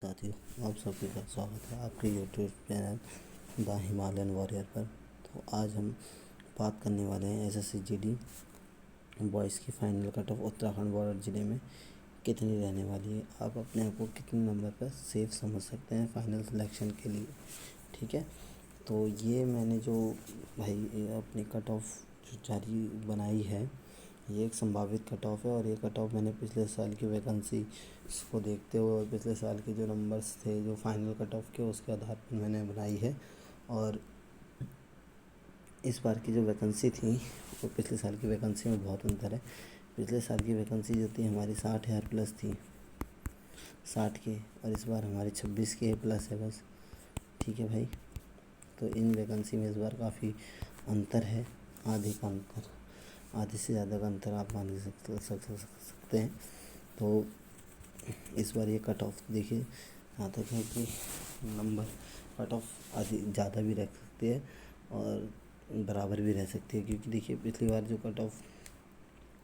साथियों, आप सभी का स्वागत है आपके YouTube channel the Himalayan warrior पर। तो आज हम बात करने वाले हैं एसएससी जीडी बॉयज़ की final cut off Uttarakhand border ज़िले में कितनी रहने वाली है। आप अपने आप को कितने नंबर पर सेफ समझ सकते हैं फाइनल सिलेक्शन के लिए। ठीक है, तो ये मैंने जो भाई अपनी कट ऑफ जो जारी बनाई है, ये एक संभावित कट ऑफ है। और ये कट ऑफ मैंने पिछले साल की वैकेंसी को देखते हुए और पिछले साल के जो नंबर्स थे जो फाइनल कट ऑफ के, उसके आधार पर मैंने बनाई है। और इस बार की जो वैकेंसी थी वो पिछले साल की वैकेंसी में बहुत अंतर है। पिछले साल की वैकेंसी जो थी हमारी 60,000 प्लस थी, 60 के, और इस बार हमारी 26 के प्लस है बस। ठीक है भाई, तो इन वैकेंसी में इस बार काफ़ी अंतर है, आधे का अंतर, आधे से ज़्यादा का अंतर आप मान सकते हैं। तो इस बार ये कट ऑफ देखिए, यहाँ तक है कि नंबर कट ऑफ आधी ज़्यादा भी रह सकती है और बराबर भी रह सकती है। क्योंकि देखिए पिछली बार जो कट ऑफ,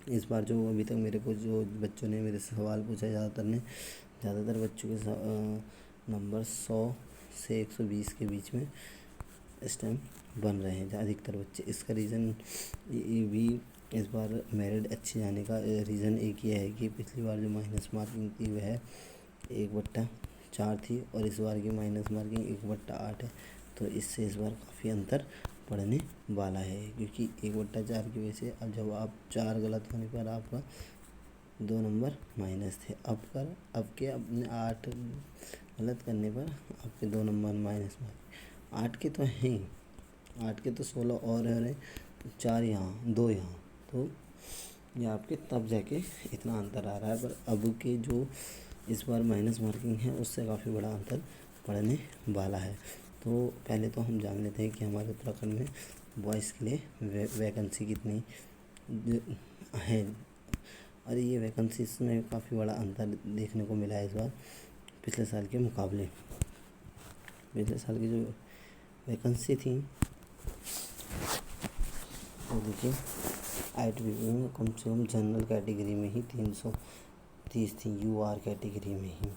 इस बार जो अभी तक मेरे को जो बच्चों ने मेरे से सवाल पूछा, ज़्यादातर बच्चों के नंबर 100 से 120 के बीच में इस टाइम बन रहे हैं अधिकतर बच्चे। इसका रीज़न ये भी, इस बार मेरिट अच्छी जाने का रीज़न एक ये है कि पिछली बार जो माइनस मार्किंग थी वह 1/4 थी और इस बार की माइनस मार्किंग 1/8 है। तो इससे इस बार काफ़ी अंतर पड़ने वाला है। क्योंकि 1/4 की वजह से अब जब आप 4 गलत होने पर आपका 2 नंबर माइनस थे, अब के अपने 8 गलत करने पर आपके 2 नंबर माइनस में 8 के तो हैं, 8 के तो 16 और है, 4 यहाँ 2 यहाँ, तो ये आपके तब जाके इतना अंतर आ रहा है। पर अब के जो इस बार माइनस मार्किंग है उससे काफ़ी बड़ा अंतर पड़ने वाला है। तो पहले तो हम जान लेते हैं कि हमारे उत्तराखंड में बॉयज़ के लिए वैकेंसी कितनी है। और ये वैकेंसी में काफ़ी बड़ा अंतर देखने को मिला है इस बार पिछले साल के मुकाबले। पिछले साल की जो वैकेंसी थी वो देखिए, आईटीबीपी में कम से कम जनरल कैटेगरी में ही 330 थी, यूआर कैटेगरी में ही।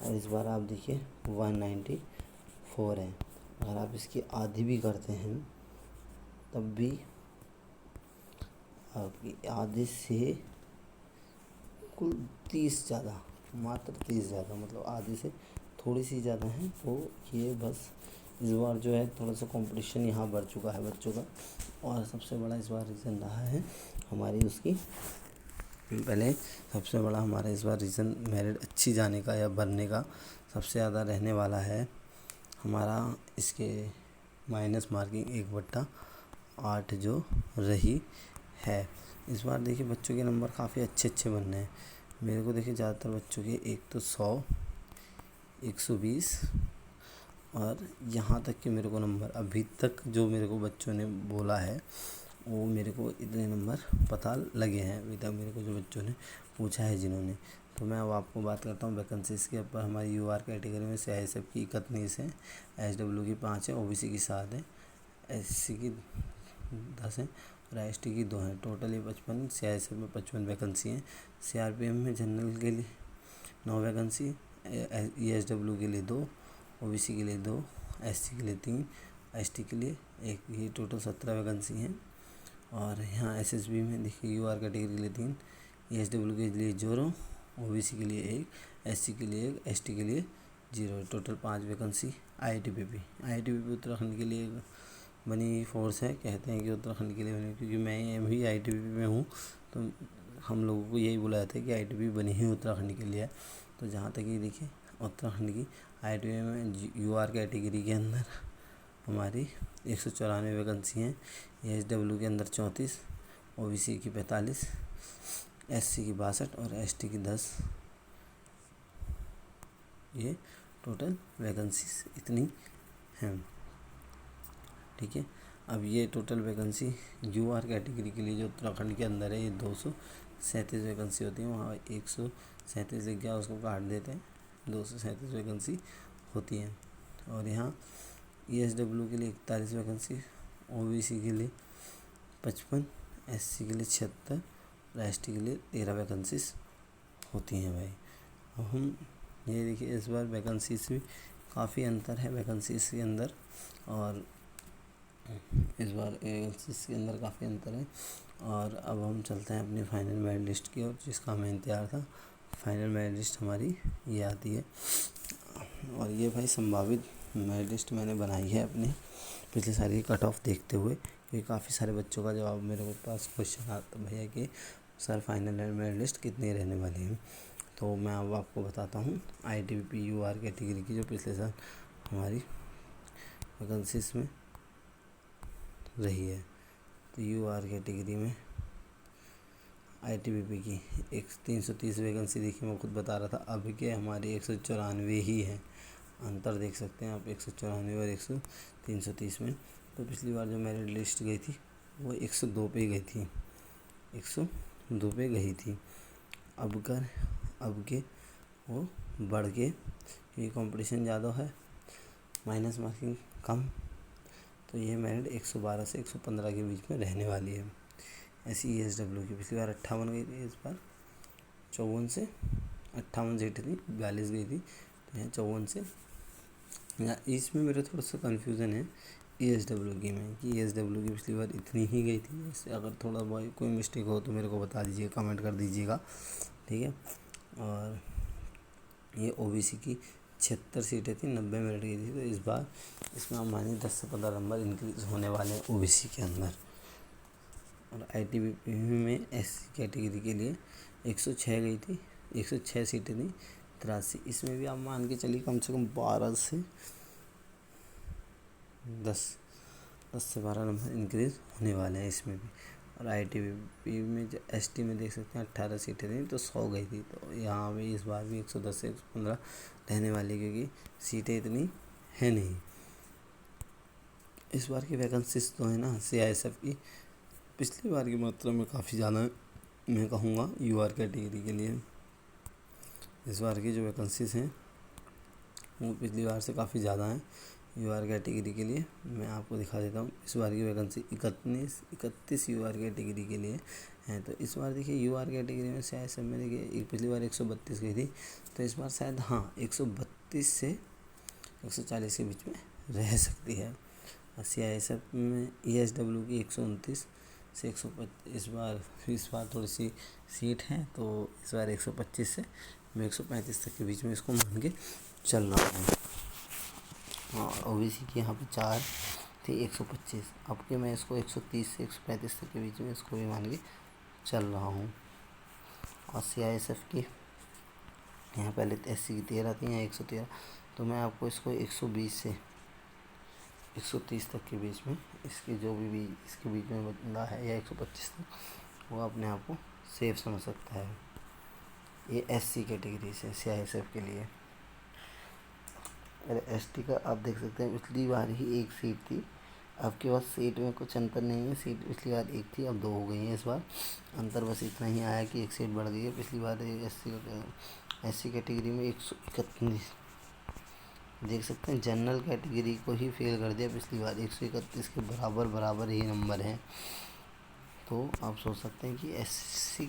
और इस बार आप देखिए 194 है। अगर आप इसकी आधी भी करते हैं तब भी आपकी आधे से कुल 30 ज़्यादा, मात्र 30 ज़्यादा, मतलब आधे से थोड़ी सी ज़्यादा है। तो ये बस इस बार जो है थोड़ा सा कंपटीशन यहाँ बढ़ चुका है बच्चों का। और सबसे बड़ा इस बार रीज़न रहा है हमारी उसकी, पहले सबसे बड़ा हमारा इस बार रीज़न मेरिट अच्छी जाने का या बढ़ने का सबसे ज़्यादा रहने वाला है हमारा इसके माइनस मार्किंग 1/8 जो रही है। इस बार देखिए बच्चों के नंबर काफ़ी अच्छे बन रहे हैं। मेरे को देखिए ज़्यादातर बच्चों के एक तो 100, 120 और यहाँ तक कि मेरे को नंबर अभी तक जो मेरे को बच्चों ने बोला है वो मेरे को इतने नंबर पता लगे हैं अभी तक मेरे को, जो बच्चों ने पूछा है जिन्होंने। तो मैं अब आपको बात करता हूँ वैकेंसीज़ के ऊपर। हमारी यूआर कैटेगरी में सीआईएसएफ की 31 है, एसडब्ल्यू की 5 है, ओबीसी की 7 है, एससी की 10 है और एसटी की 2 है। टोटल ये 55, सीआईएसएफ में 55 वैकेंसी हैं। सीआरपीएफ में जनरल के लिए 9 वैकेंसी, ईएसडब्ल्यू के लिए 2, ओबीसी के लिए 2, एससी के लिए 3, एसटी के लिए 1, ये टोटल 17 वैकेंसी हैं। और यहाँ एसएसबी में देखिए यूआर कैटेगरी के लिए 3, ईएसडब्ल्यू के लिए 0, ओबीसी के लिए 1, एससी के लिए 1, एसटी के लिए 0, टोटल 5 वैकेंसी। आईटीबीपी उत्तराखंड के लिए बनी फोर्स है, कहते हैं कि उत्तराखंड के लिए बनी, क्योंकि मैं भी आईटीबीपी में हूँ। तो हम लोगों को यही बुलाया था कि आईटीबीपी बनी ही उत्तराखंड के लिए है। तो जहाँ तक ये देखिए उत्तराखंड की आईटीबीपी में यूआर कैटेगरी के अंदर हमारी 194 वैकेंसी हैं, एसडब्ल्यू के अंदर 34, ओबीसी की 45, एससी की 62 और एसटी की 10। ये टोटल वैकेंसीज इतनी हैं। ठीक है, अब ये टोटल वैकेंसी यूआर कैटेगरी के लिए जो उत्तराखंड के अंदर है ये 237 वैकेंसी होती है। वहाँ 137 जगह उसको काट देते हैं, 237 वैकेंसी होती हैं। और यहाँ ईएसडब्ल्यू के लिए 41 वैकेंसी, ओबीसी के लिए 55, एससी के लिए 76 और एसटी के लिए 13 वैकेंसीज होती हैं भाई। अब हम ये देखिए इस बार वैकेंसीज भी काफ़ी अंतर है वैकेंसीज के अंदर, और इस बार वैकेंसीज के अंदर काफ़ी अंतर है। और अब हम चलते हैं अपनी फाइनल मेरिट लिस्ट की ओर, जिसका हमें इंतजार था। फाइनल मेरिट लिस्ट हमारी ये आती है, और ये भाई संभावित मेरिट लिस्ट मैंने बनाई है अपनी पिछले साल की कट ऑफ देखते हुए, क्योंकि काफ़ी सारे बच्चों का जवाब मेरे पास क्वेश्चन आता भैया कि सर फाइनल मेरिट लिस्ट कितनी रहने वाली है। तो मैं अब आपको बताता हूँ ITBP UR कैटेगरी की जो पिछले साल हमारी वैकेंसीज में रही है। तो UR कैटेगरी में ITBP की 330 वैकेंसी देखी, मैं खुद बता रहा था। अब के हमारी 194 ही है, अंतर देख सकते हैं आप 194 और 330 में। तो पिछली बार जो मेरिट लिस्ट गई थी वो 102 पे गई थी, 102 पे गई थी। अब के वो बढ़ के, ये कंपटीशन ज़्यादा है, माइनस मार्किंग कम, तो ये मेरिट 112 से 115 के बीच में रहने वाली है। ऐसी ESW की पिछली बार 58 गई थी, इस बार 54 से 58 सीटें थी, 42 गई थी, तो यहाँ 54 से। इसमें मेरा थोड़ा सा कन्फ्यूज़न है ESW की में, कि ESW की पिछली बार इतनी ही गई थी। इससे अगर थोड़ा बहुत कोई मिस्टेक हो तो मेरे को बता दीजिएगा, कमेंट कर दीजिएगा, ठीक है। और ये OBC की 76 सीटें थी, 90 मेरिट की थी। तो इस बार इसमें हमारी 10 से 15 नंबर इंक्रीज़ होने वाले हैं OBC के अंदर। और ITBP में SC कैटेगरी के लिए 106 गई थी, 106 सीटें थी, 83। इसमें भी आप मान के चलिए कम से कम 12 से 10 से 12 नंबर इंक्रीज़ होने वाले हैं इसमें भी। और ITBP में जो ST में देख सकते हैं 18 सीटें थी, तो 100 गई थी। तो यहाँ भी इस बार भी 110 से 115 रहने वाली, क्योंकि सीटें इतनी है नहीं। इस बार की वैकेंसीज तो है ना CISF की पिछली बार की मात्रा में काफ़ी ज़्यादा, मैं कहूँगा UR कैटेगरी के लिए इस बार की जो वैकेंसीज हैं वो पिछली बार से काफ़ी ज़्यादा हैं। UR कैटेगरी के लिए मैं आपको दिखा देता हूँ। इस बार की वैकेंसी 31 UR कैटेगरी के लिए है। तो इस बार देखिए UR कैटेगरी में CISF में देखिए पिछली बार 132 गई थी, तो इस बार शायद 132 से 140 के बीच में रह सकती है। CISF में ESW की 129 से 125 इस बार थोड़ी सी सीट है, तो इस बार 125 से मैं 135 तक के बीच में इसको मान के चल रहा हूँ। और OBC की यहाँ पे 4 थी, 125। अब के मैं इसको 130 से 135 तक के बीच में इसको भी मान के चल रहा हूँ। और CISF की यहाँ पहले SC की 13 थी, यहाँ 113, तो मैं आपको इसको 120 से 130 तक के बीच में इसके जो भी इसके बीच में बंदा है, या 125 तक, वो अपने आप को सेफ समझ सकता है। ये SC कैटेगरी से CISF के लिए। अगर ST का आप देख सकते हैं, पिछली बार ही एक सीट थी, आपके पास सीट में कुछ अंतर नहीं है। सीट पिछली बार एक थी, अब 2 हो गई हैं। इस बार अंतर बस इतना ही आया कि एक सीट बढ़ गई है। पिछली बार SC कैटेगरी में 131 देख सकते हैं, जनरल कैटेगरी को ही फेल कर दिया पिछली बार। 131 के बराबर ही नंबर हैं। तो आप सोच सकते हैं कि ST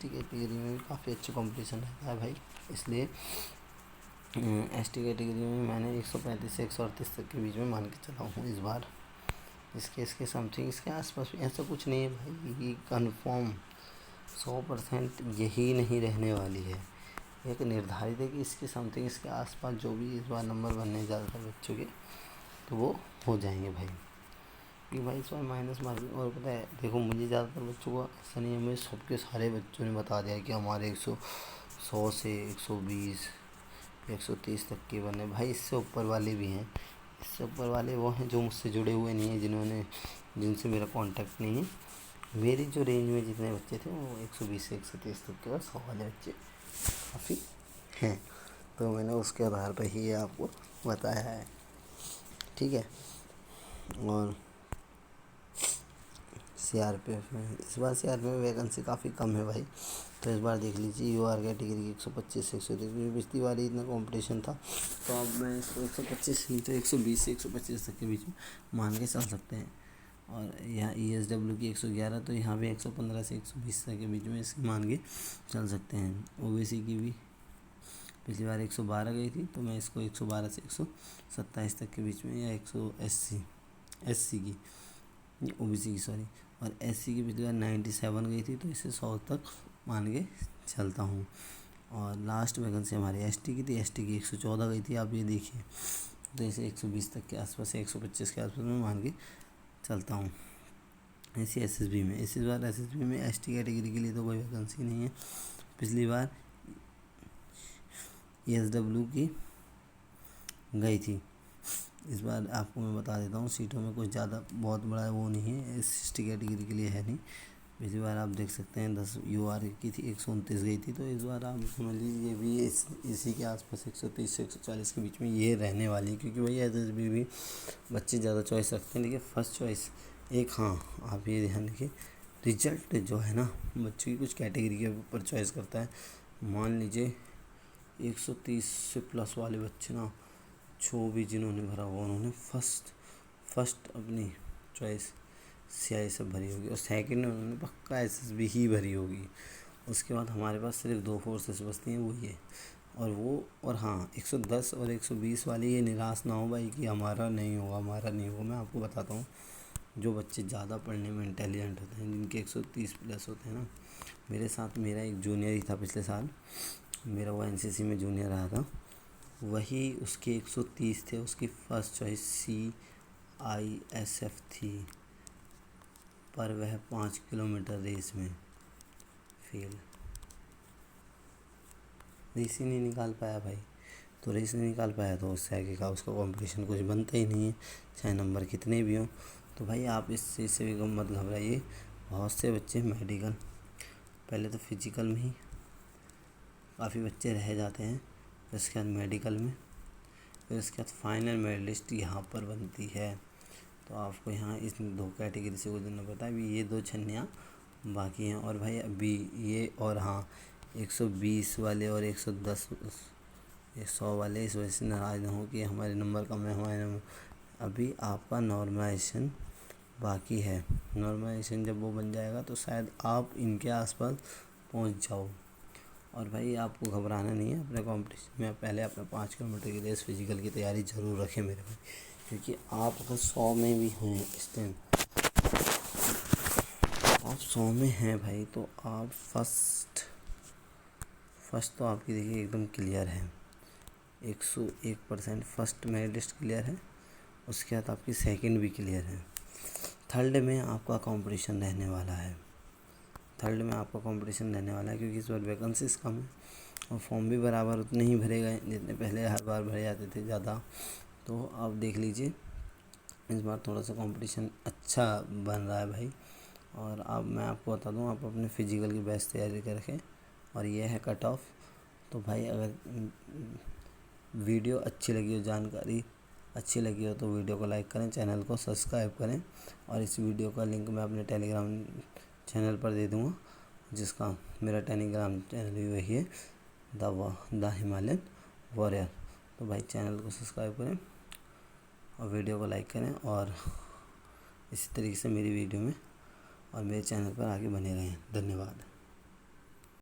कैटेगरी में भी काफ़ी अच्छा कंपटीशन रहता है भाई। इसलिए ST कैटेगरी में मैंने 135 से 138 तक के बीच में मान के चला हूँ इस बार। इसके समथिंग इसके आसपास भी ऐसा कुछ नहीं है भाई, ये कन्फर्म 100% यही नहीं रहने वाली है। एक निर्धारित है कि इसके समथिंग इसके आसपास जो भी इस बार नंबर बनने ज़्यादातर बच्चों के, तो वो हो जाएंगे भाई। कि भाई इस बार माइनस मार्किंग, और पता है देखो, मुझे ज़्यादातर बच्चों को ऐसा नहीं है, मुझे सबके सारे बच्चों ने बता दिया कि हमारे 100 से 120 130 तक के बने। भाई इससे ऊपर वाले भी हैं, इससे ऊपर वाले वो हैं जो मुझसे जुड़े हुए नहीं हैं, जिनसे मेरा कांटेक्ट नहीं है। मेरी जो रेंज में जितने बच्चे थे वो 120 से 130 तक के, बस 100 वाले बच्चे काफ़ी हैं। तो मैंने उसके आधार पर ही ये आपको बताया है, ठीक है। और CRPF में इस बार CRPF में वैकेंसी काफ़ी कम है भाई। तो इस बार देख लीजिए UR कैटेगरी की 125 से 130, पिछली बार इतना कंपटीशन था, तो अब मैं इसको 125 नहीं तो 120 से 125 तक के बीच में मान के चल सकते हैं। और यहाँ ESW की 111, तो यहाँ भी 115 से 120 तक के बीच में इसके मान के चल सकते हैं। OBC की भी पिछली बार 112 गई थी, तो मैं इसको 112 से 127 तक के बीच में, या 180 एससी की, ओबीसी की सॉरी, और एससी की पिछली बार 97 गई थी, तो इसे 100 तक मान के चलता हूँ। और लास्ट वैकेंसी हमारी एसटी की थी, एसटी की 114 गई थी, आप ये देखिए, तो इसे 120 तक के आसपास या 125 के आसपास में मान के चलता हूँ। ऐसी एसएसबी में, इस बार एसएसबी में एसटी कैटेगरी के लिए तो कोई वैकेंसी नहीं है। पिछली बार एसडब्ल्यू की गई थी, इस बार आपको मैं बता देता हूँ, सीटों में कुछ ज़्यादा बहुत बड़ा वो नहीं है, एस टी कैटेगरी के लिए है नहीं। पिछली बार आप देख सकते हैं 10 यूआर की थी, 129 गई थी, तो इस बार आप समझ लीजिए ये भी इसी के आसपास 130 से 140 के बीच में ये रहने वाली है, क्योंकि भाई एसएसबी भी बच्चे ज़्यादा चॉइस रखते हैं। देखिए फर्स्ट चॉइस एक, हाँ आप ये ध्यान रखिए, रिजल्ट जो है ना बच्चों की कुछ कैटेगरी के ऊपर चॉइस करता है। मान लीजिए 130 से प्लस वाले बच्चे ना, जो भी जिन्होंने भरा हुआ उन्होंने फर्स्ट अपनी चॉइस सीआई सब भरी होगी, और सेकंड में उन्होंने पक्का एसएसबी ही भरी होगी। उसके बाद हमारे पास सिर्फ 2 फोर्सेस बचती हैं, वो ये और हाँ 110 और 120 वाले ये निराश ना हो भाई कि हमारा नहीं होगा। मैं आपको बताता हूँ, जो बच्चे ज़्यादा पढ़ने में इंटेलिजेंट होते हैं, जिनके 130 प्लस होते हैं ना, मेरे साथ मेरा एक जूनियर ही था पिछले साल, मेरा वो एनसीसी में जूनियर रहा था, वही उसके 130 थे, उसकी फर्स्ट चॉइस CISF थी, पर वह 5 किलोमीटर रेस में फेल, रेस ही नहीं निकाल पाया भाई। तो रेस नहीं निकाल पाया तो उससे आगे का उसका कंपटीशन कुछ बनता ही नहीं है, चाहे नंबर कितने भी हों। तो भाई आप इस चीज़ से भी मत घबराइए। बहुत से बच्चे मेडिकल, पहले तो फिजिकल में ही काफ़ी बच्चे रह जाते हैं, फिर उसके बाद मेडिकल में, फिर उसके बाद फाइनल मेडलिस्ट यहाँ पर बनती है। तो आपको यहाँ इस 2 कैटेगरी से गुजरना पड़ता है। अभी ये 2 छन्नियाँ बाकी हैं, और भाई अभी ये, और हाँ 120 वाले और 110 100 वाले इस वजह से नाराज़ ना हो कि हमारे नंबर कम है, हमारे नंबर, अभी आपका नॉर्मलाइजेशन बाकी है। नॉर्मलाइजेशन जब वो बन जाएगा तो शायद आप इनके आसपास पहुंच जाओ। और भाई आपको घबराना नहीं है, अपने कंपटीशन में पहले अपना 5 किलोमीटर की रेस फिजिकल की तैयारी ज़रूर रखें मेरे भाई, क्योंकि आप अगर 100 में भी हैं इस टाइम, आप 100 में हैं भाई, तो आप फर्स्ट तो आपकी देखिए एकदम क्लियर है, 101% फर्स्ट मेरिट लिस्ट क्लियर है। उसके बाद आपकी सेकंड भी क्लियर है। थर्ड में आपका कंपटीशन रहने वाला है, क्योंकि इस बार वैकेंसीज कम है और फॉर्म भी बराबर उतने ही भरे गए जितने पहले हर बार भरे जाते थे ज़्यादा। तो आप देख लीजिए इस बार थोड़ा सा कंपटीशन अच्छा बन रहा है भाई। और अब मैं आपको बता दूं, आप अपने फिजिकल की बेस्ट तैयारी कर रखें। और ये है कट ऑफ। तो भाई अगर वीडियो अच्छी लगी हो, जानकारी अच्छी लगी हो, तो वीडियो को लाइक करें, चैनल को सब्सक्राइब करें, और इस वीडियो का लिंक मैं अपने टेलीग्राम चैनल पर दे दूँगा, जिसका मेरा टेलीग्राम चैनल भी वही है, द हिमालयन वॉरियर। तो भाई चैनल को सब्सक्राइब करें और वीडियो को लाइक करें, और इसी तरीके से मेरी वीडियो में और मेरे चैनल पर आगे बने रहें। धन्यवाद।